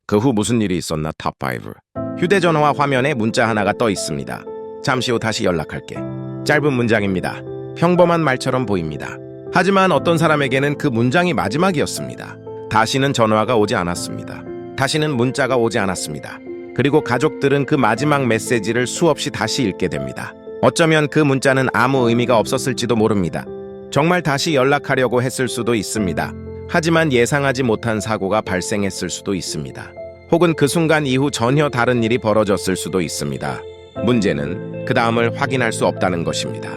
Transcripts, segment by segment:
그 후 무슨 일이 있었나 탑5. 휴대전화 화면에 문자 하나가 떠 있습니다. 잠시 후 다시 연락할게. 짧은 문장입니다. 평범한 말처럼 보입니다. 하지만 어떤 사람에게는 그 문장이 마지막이었습니다. 다시는 전화가 오지 않았습니다. 다시는 문자가 오지 않았습니다. 그리고 가족들은 그 마지막 메시지를 수없이 다시 읽게 됩니다. 어쩌면 그 문자는 아무 의미가 없었을지도 모릅니다. 정말 다시 연락하려고 했을 수도 있습니다. 하지만 예상하지 못한 사고가 발생했을 수도 있습니다. 혹은 그 순간 이후 전혀 다른 일이 벌어졌을 수도 있습니다. 문제는 그 다음을 확인할 수 없다는 것입니다.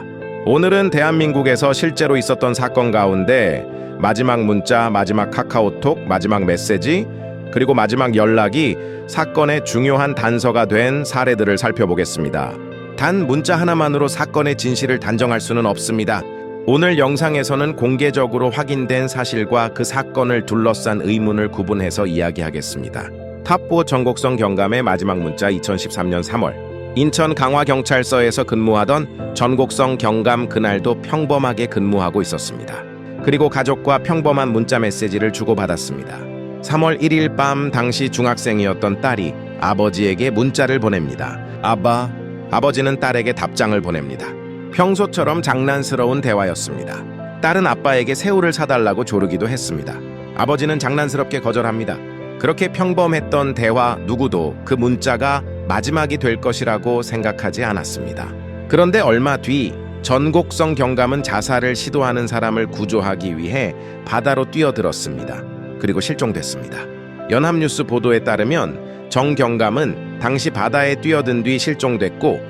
오늘은 대한민국에서 실제로 있었던 사건 가운데 마지막 문자, 마지막 카카오톡, 마지막 메시지, 그리고 마지막 연락이 사건의 중요한 단서가 된 사례들을 살펴보겠습니다. 단 문자 하나만으로 사건의 진실을 단정할 수는 없습니다. 오늘 영상에서는 공개적으로 확인된 사실과 그 사건을 둘러싼 의문을 구분해서 이야기하겠습니다. 탑5 전곡성 경감의 마지막 문자. 2013년 3월 인천 강화경찰서에서 근무하던 전곡성 경감, 그날도 평범하게 근무하고 있었습니다. 그리고 가족과 평범한 문자 메시지를 주고받았습니다. 3월 1일 밤 당시 중학생이었던 딸이 아버지에게 문자를 보냅니다. 아빠. 아버지는 딸에게 답장을 보냅니다. 평소처럼 장난스러운 대화였습니다. 딸은 아빠에게 새우를 사달라고 조르기도 했습니다. 아버지는 장난스럽게 거절합니다. 그렇게 평범했던 대화, 누구도 그 문자가 마지막이 될 것이라고 생각하지 않았습니다. 그런데 얼마 뒤 전곡성 경감은 자살을 시도하는 사람을 구조하기 위해 바다로 뛰어들었습니다. 그리고 실종됐습니다. 연합뉴스 보도에 따르면 정 경감은 당시 바다에 뛰어든 뒤 실종됐고,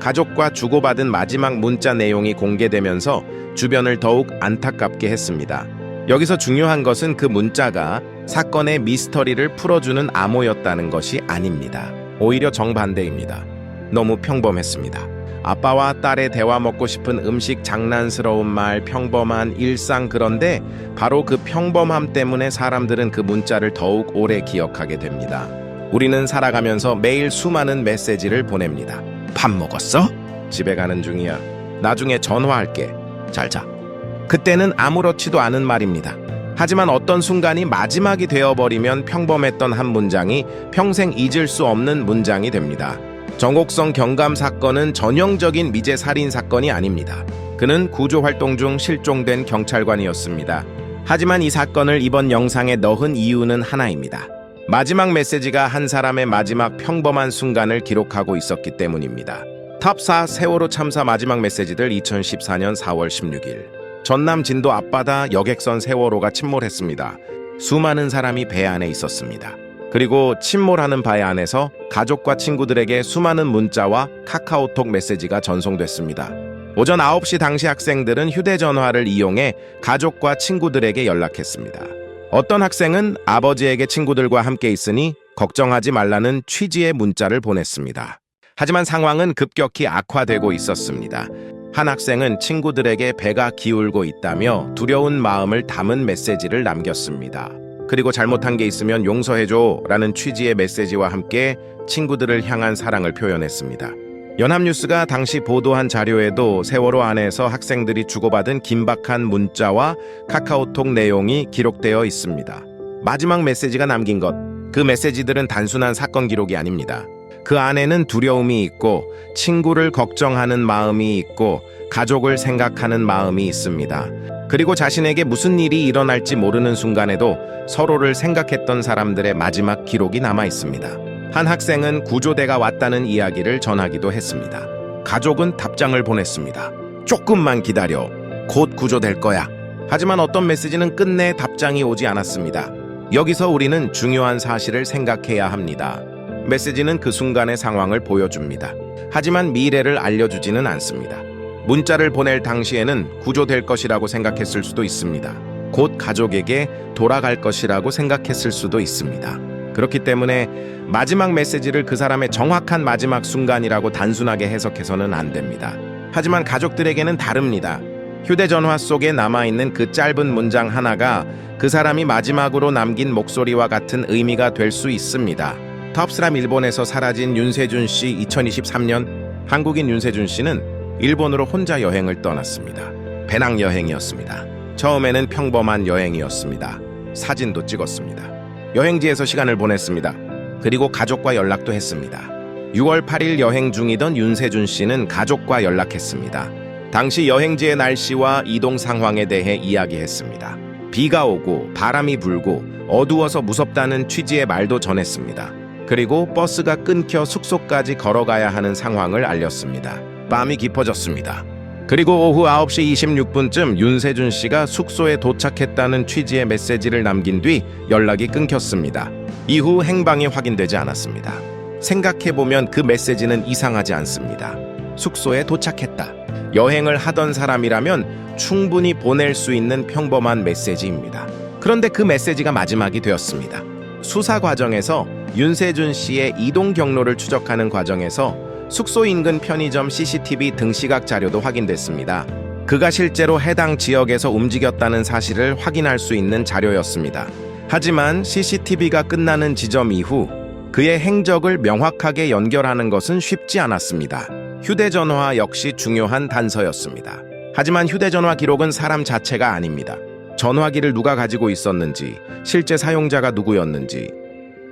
가족과 주고받은 마지막 문자 내용이 공개되면서 주변을 더욱 안타깝게 했습니다. 여기서 중요한 것은 그 문자가 사건의 미스터리를 풀어주는 암호였다는 것이 아닙니다. 오히려 정반대입니다. 너무 평범했습니다. 아빠와 딸의 대화, 먹고 싶은 음식, 장난스러운 말, 평범한 일상. 그런데 바로 그 평범함 때문에 사람들은 그 문자를 더욱 오래 기억하게 됩니다. 우리는 살아가면서 매일 수많은 메시지를 보냅니다. 밥 먹었어? 집에 가는 중이야. 나중에 전화할게. 잘 자. 그때는 아무렇지도 않은 말입니다. 하지만 어떤 순간이 마지막이 되어버리면 평범했던 한 문장이 평생 잊을 수 없는 문장이 됩니다. 전곡성 경감 사건은 전형적인 미제 살인 사건이 아닙니다. 그는 구조활동 중 실종된 경찰관이었습니다. 하지만 이 사건을 이번 영상에 넣은 이유는 하나입니다. 마지막 메시지가 한 사람의 마지막 평범한 순간을 기록하고 있었기 때문입니다. 탑4 세월호 참사 마지막 메시지들. 2014년 4월 16일 전남 진도 앞바다 여객선 세월호가 침몰했습니다. 수많은 사람이 배 안에 있었습니다. 그리고 침몰하는 배 안에서 가족과 친구들에게 수많은 문자와 카카오톡 메시지가 전송됐습니다. 오전 9시 당시 학생들은 휴대전화를 이용해 가족과 친구들에게 연락했습니다. 어떤 학생은 아버지에게 친구들과 함께 있으니 걱정하지 말라는 취지의 문자를 보냈습니다. 하지만 상황은 급격히 악화되고 있었습니다. 한 학생은 친구들에게 배가 기울고 있다며 두려운 마음을 담은 메시지를 남겼습니다. 그리고 잘못한 게 있으면 용서해줘 라는 취지의 메시지와 함께 친구들을 향한 사랑을 표현했습니다. 연합뉴스가 당시 보도한 자료에도 세월호 안에서 학생들이 주고받은 긴박한 문자와 카카오톡 내용이 기록되어 있습니다. 마지막 메시지가 남긴 것, 그 메시지들은 단순한 사건 기록이 아닙니다. 그 안에는 두려움이 있고, 친구를 걱정하는 마음이 있고, 가족을 생각하는 마음이 있습니다. 그리고 자신에게 무슨 일이 일어날지 모르는 순간에도 서로를 생각했던 사람들의 마지막 기록이 남아 있습니다. 한 학생은 구조대가 왔다는 이야기를 전하기도 했습니다. 가족은 답장을 보냈습니다. 조금만 기다려. 곧 구조될 거야. 하지만 어떤 메시지는 끝내 답장이 오지 않았습니다. 여기서 우리는 중요한 사실을 생각해야 합니다. 메시지는 그 순간의 상황을 보여줍니다. 하지만 미래를 알려주지는 않습니다. 문자를 보낼 당시에는 구조될 것이라고 생각했을 수도 있습니다. 곧 가족에게 돌아갈 것이라고 생각했을 수도 있습니다. 그렇기 때문에 마지막 메시지를 그 사람의 정확한 마지막 순간이라고 단순하게 해석해서는 안 됩니다. 하지만 가족들에게는 다릅니다. 휴대전화 속에 남아있는 그 짧은 문장 하나가 그 사람이 마지막으로 남긴 목소리와 같은 의미가 될 수 있습니다. 탑스람 일본에서 사라진 윤세준 씨. 2023년 한국인 윤세준 씨는 일본으로 혼자 여행을 떠났습니다. 배낭여행이었습니다. 처음에는 평범한 여행이었습니다. 사진도 찍었습니다. 여행지에서 시간을 보냈습니다. 그리고 가족과 연락도 했습니다. 6월 8일 여행 중이던 윤세준 씨는 가족과 연락했습니다. 당시 여행지의 날씨와 이동 상황에 대해 이야기했습니다. 비가 오고 바람이 불고 어두워서 무섭다는 취지의 말도 전했습니다. 그리고 버스가 끊겨 숙소까지 걸어가야 하는 상황을 알렸습니다. 밤이 깊어졌습니다. 그리고 오후 9시 26분쯤 윤세준 씨가 숙소에 도착했다는 취지의 메시지를 남긴 뒤 연락이 끊겼습니다. 이후 행방이 확인되지 않았습니다. 생각해보면 그 메시지는 이상하지 않습니다. 숙소에 도착했다. 여행을 하던 사람이라면 충분히 보낼 수 있는 평범한 메시지입니다. 그런데 그 메시지가 마지막이 되었습니다. 수사 과정에서 윤세준 씨의 이동 경로를 추적하는 과정에서 숙소 인근 편의점 CCTV 등시각 자료도 확인됐습니다. 그가 실제로 해당 지역에서 움직였다는 사실을 확인할 수 있는 자료였습니다. 하지만 CCTV가 끝나는 지점 이후 그의 행적을 명확하게 연결하는 것은 쉽지 않았습니다. 휴대전화 역시 중요한 단서였습니다. 하지만 휴대전화 기록은 사람 자체가 아닙니다. 전화기를 누가 가지고 있었는지, 실제 사용자가 누구였는지,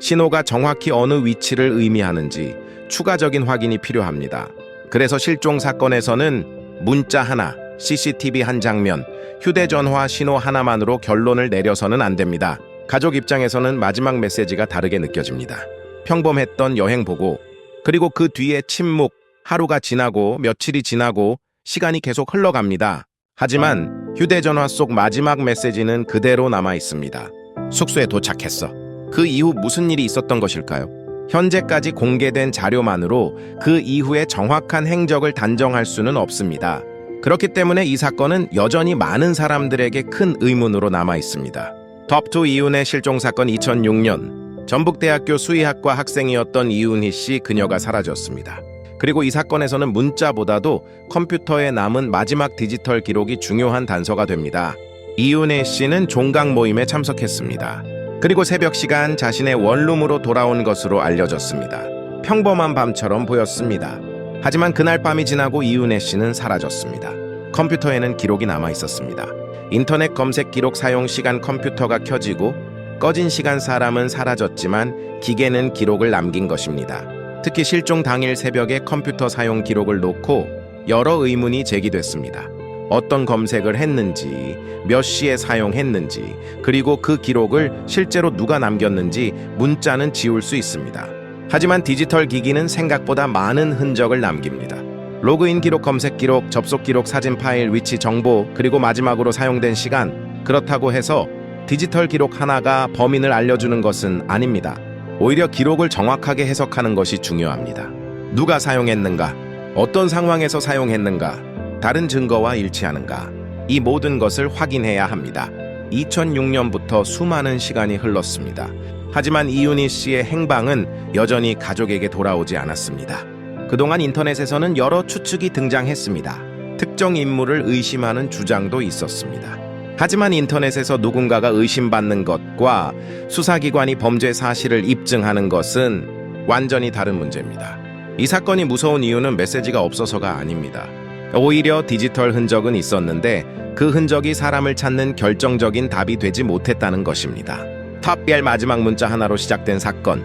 신호가 정확히 어느 위치를 의미하는지 추가적인 확인이 필요합니다. 그래서 실종 사건에서는 문자 하나, CCTV 한 장면, 휴대전화 신호 하나만으로 결론을 내려서는 안 됩니다. 가족 입장에서는 마지막 메시지가 다르게 느껴집니다. 평범했던 여행 보고, 그리고 그 뒤에 침묵, 하루가 지나고 며칠이 지나고 시간이 계속 흘러갑니다. 하지만 휴대전화 속 마지막 메시지는 그대로 남아 있습니다. 숙소에 도착했어. 그 이후 무슨 일이 있었던 것일까요? 현재까지 공개된 자료만으로 그 이후의 정확한 행적을 단정할 수는 없습니다. 그렇기 때문에 이 사건은 여전히 많은 사람들에게 큰 의문으로 남아 있습니다. top2 이윤의 실종 사건 2006년 전북대학교 수의학과 학생이었던 이윤희 씨 그녀가 사라졌습니다. 그리고 이 사건에서는 문자보다도 컴퓨터에 남은 마지막 디지털 기록이 중요한 단서가 됩니다. 이윤희 씨는 종강 모임에 참석했습니다. 그리고 새벽 시간 자신의 원룸으로 돌아온 것으로 알려졌습니다. 평범한 밤처럼 보였습니다. 하지만 그날 밤이 지나고 이윤희 씨는 사라졌습니다. 컴퓨터에는 기록이 남아 있었습니다. 인터넷 검색 기록 사용 시간 컴퓨터가 켜지고 꺼진 시간 사람은 사라졌지만 기계는 기록을 남긴 것입니다. 특히 실종 당일 새벽에 컴퓨터 사용 기록을 놓고 여러 의문이 제기됐습니다. 어떤 검색을 했는지, 몇 시에 사용했는지, 그리고 그 기록을 실제로 누가 남겼는지 문자는 지울 수 있습니다. 하지만 디지털 기기는 생각보다 많은 흔적을 남깁니다. 로그인 기록, 검색 기록, 접속 기록, 사진 파일, 위치 정보, 그리고 마지막으로 사용된 시간. 그렇다고 해서 디지털 기록 하나가 범인을 알려주는 것은 아닙니다. 오히려 기록을 정확하게 해석하는 것이 중요합니다. 누가 사용했는가? 어떤 상황에서 사용했는가? 다른 증거와 일치하는가? 이 모든 것을 확인해야 합니다. 2006년부터 수많은 시간이 흘렀습니다. 하지만 이윤희 씨의 행방은 여전히 가족에게 돌아오지 않았습니다. 그동안 인터넷에서는 여러 추측이 등장했습니다. 특정 인물을 의심하는 주장도 있었습니다. 하지만 인터넷에서 누군가가 의심받는 것과 수사기관이 범죄 사실을 입증하는 것은 완전히 다른 문제입니다. 이 사건이 무서운 이유는 메시지가 없어서가 아닙니다. 오히려 디지털 흔적은 있었는데 그 흔적이 사람을 찾는 결정적인 답이 되지 못했다는 것입니다. 탑별 마지막 문자 하나로 시작된 사건.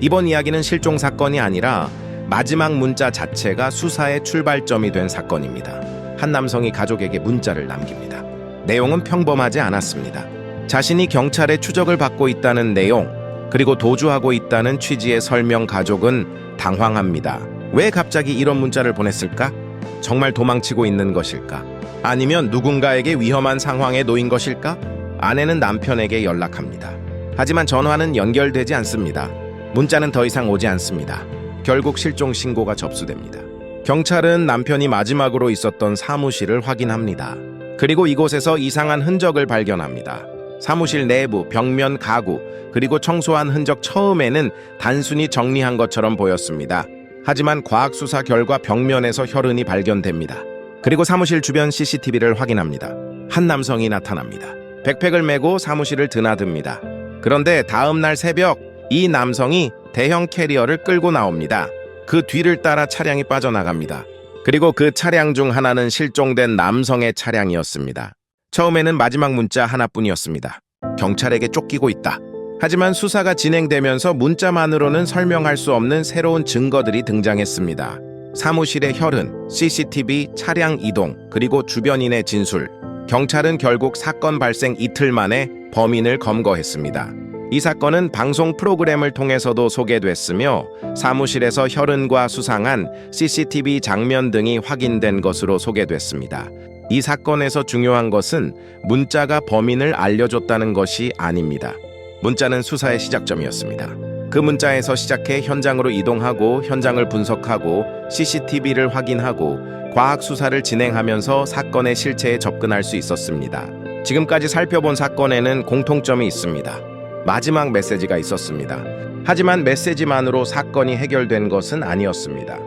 이번 이야기는 실종 사건이 아니라 마지막 문자 자체가 수사의 출발점이 된 사건입니다. 한 남성이 가족에게 문자를 남깁니다. 내용은 평범하지 않았습니다. 자신이 경찰의 추적을 받고 있다는 내용, 그리고 도주하고 있다는 취지의 설명. 가족은 당황합니다. 왜 갑자기 이런 문자를 보냈을까? 정말 도망치고 있는 것일까? 아니면 누군가에게 위험한 상황에 놓인 것일까? 아내는 남편에게 연락합니다. 하지만 전화는 연결되지 않습니다. 문자는 더 이상 오지 않습니다. 결국 실종 신고가 접수됩니다. 경찰은 남편이 마지막으로 있었던 사무실을 확인합니다. 그리고 이곳에서 이상한 흔적을 발견합니다. 사무실 내부, 벽면, 가구, 그리고 청소한 흔적. 처음에는 단순히 정리한 것처럼 보였습니다. 하지만 과학수사 결과 벽면에서 혈흔이 발견됩니다. 그리고 사무실 주변 CCTV를 확인합니다. 한 남성이 나타납니다. 백팩을 메고 사무실을 드나듭니다. 그런데 다음 날 새벽 이 남성이 대형 캐리어를 끌고 나옵니다. 그 뒤를 따라 차량이 빠져나갑니다. 그리고 그 차량 중 하나는 실종된 남성의 차량이었습니다. 처음에는 마지막 문자 하나뿐이었습니다. 경찰에게 쫓기고 있다. 하지만 수사가 진행되면서 문자만으로는 설명할 수 없는 새로운 증거들이 등장했습니다. 사무실의 혈흔, CCTV, 차량 이동, 그리고 주변인의 진술. 경찰은 결국 사건 발생 이틀 만에 범인을 검거했습니다. 이 사건은 방송 프로그램을 통해서도 소개됐으며 사무실에서 혈흔과 수상한 CCTV 장면 등이 확인된 것으로 소개됐습니다. 이 사건에서 중요한 것은 문자가 범인을 알려줬다는 것이 아닙니다. 문자는 수사의 시작점이었습니다. 그 문자에서 시작해 현장으로 이동하고 현장을 분석하고 CCTV를 확인하고 과학 수사를 진행하면서 사건의 실체에 접근할 수 있었습니다. 지금까지 살펴본 사건에는 공통점이 있습니다. 마지막 메시지가 있었습니다. 하지만 메시지만으로 사건이 해결된 것은 아니었습니다.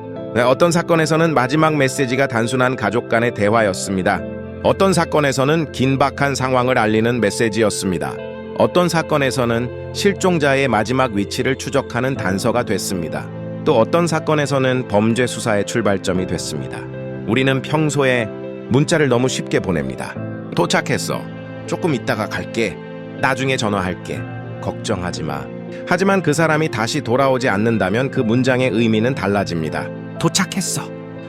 어떤 사건에서는 마지막 메시지가 단순한 가족 간의 대화였습니다. 어떤 사건에서는 긴박한 상황을 알리는 메시지였습니다. 어떤 사건에서는 실종자의 마지막 위치를 추적하는 단서가 됐습니다. 또 어떤 사건에서는 범죄 수사의 출발점이 됐습니다. 우리는 평소에 문자를 너무 쉽게 보냅니다. 도착했어. 조금 있다가 갈게. 나중에 전화할게. 걱정하지 마. 하지만 그 사람이 다시 돌아오지 않는다면 그 문장의 의미는 달라집니다. 도착했어.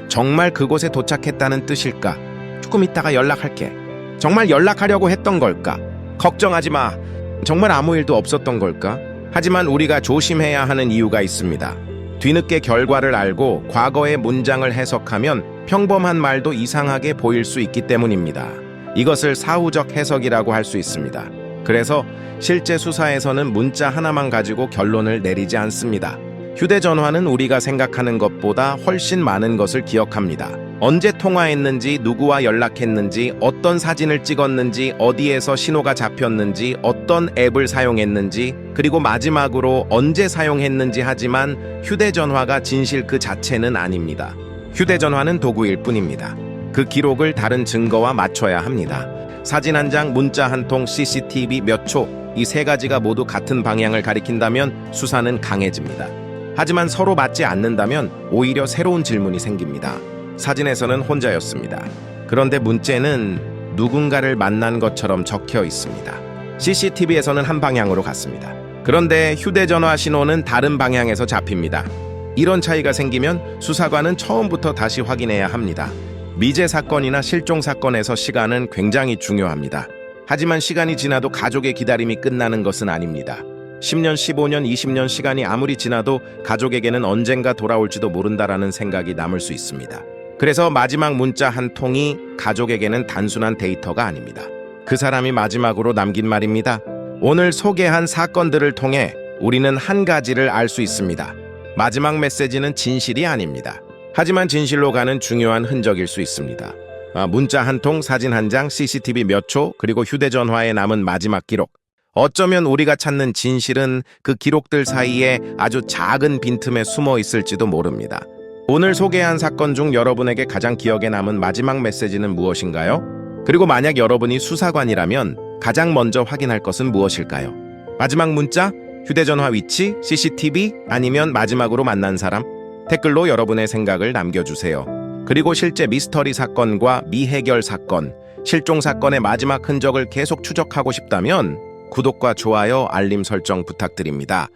정말 그곳에 도착했다는 뜻일까? 조금 있다가 연락할게. 정말 연락하려고 했던 걸까? 걱정하지 마. 정말 아무 일도 없었던 걸까? 하지만 우리가 조심해야 하는 이유가 있습니다. 뒤늦게 결과를 알고 과거의 문장을 해석하면 평범한 말도 이상하게 보일 수 있기 때문입니다. 이것을 사후적 해석이라고 할 수 있습니다. 그래서 실제 수사에서는 문자 하나만 가지고 결론을 내리지 않습니다. 휴대전화는 우리가 생각하는 것보다 훨씬 많은 것을 기억합니다. 언제 통화했는지, 누구와 연락했는지, 어떤 사진을 찍었는지, 어디에서 신호가 잡혔는지, 어떤 앱을 사용했는지, 그리고 마지막으로 언제 사용했는지. 하지만 휴대전화가 진실 그 자체는 아닙니다. 휴대전화는 도구일 뿐입니다. 그 기록을 다른 증거와 맞춰야 합니다. 사진 한 장, 문자 한 통, CCTV 몇 초, 이 세 가지가 모두 같은 방향을 가리킨다면 수사는 강해집니다. 하지만 서로 맞지 않는다면 오히려 새로운 질문이 생깁니다. 사진에서는 혼자였습니다. 그런데 문자는 누군가를 만난 것처럼 적혀 있습니다. CCTV에서는 한 방향으로 갔습니다. 그런데 휴대전화 신호는 다른 방향에서 잡힙니다. 이런 차이가 생기면 수사관은 처음부터 다시 확인해야 합니다. 미제 사건이나 실종 사건에서 시간은 굉장히 중요합니다. 하지만 시간이 지나도 가족의 기다림이 끝나는 것은 아닙니다. 10년, 15년, 20년 시간이 아무리 지나도 가족에게는 언젠가 돌아올지도 모른다라는 생각이 남을 수 있습니다. 그래서 마지막 문자 한 통이 가족에게는 단순한 데이터가 아닙니다. 그 사람이 마지막으로 남긴 말입니다. 오늘 소개한 사건들을 통해 우리는 한 가지를 알 수 있습니다. 마지막 메시지는 진실이 아닙니다. 하지만 진실로 가는 중요한 흔적일 수 있습니다. 문자 한 통, 사진 한 장, CCTV 몇 초, 그리고 휴대전화에 남은 마지막 기록. 어쩌면 우리가 찾는 진실은 그 기록들 사이에 아주 작은 빈틈에 숨어 있을지도 모릅니다. 오늘 소개한 사건 중 여러분에게 가장 기억에 남은 마지막 메시지는 무엇인가요? 그리고 만약 여러분이 수사관이라면 가장 먼저 확인할 것은 무엇일까요? 마지막 문자, 휴대전화 위치, CCTV, 아니면 마지막으로 만난 사람? 댓글로 여러분의 생각을 남겨주세요. 그리고 실제 미스터리 사건과 미해결 사건, 실종 사건의 마지막 흔적을 계속 추적하고 싶다면 구독과 좋아요, 알림 설정 부탁드립니다.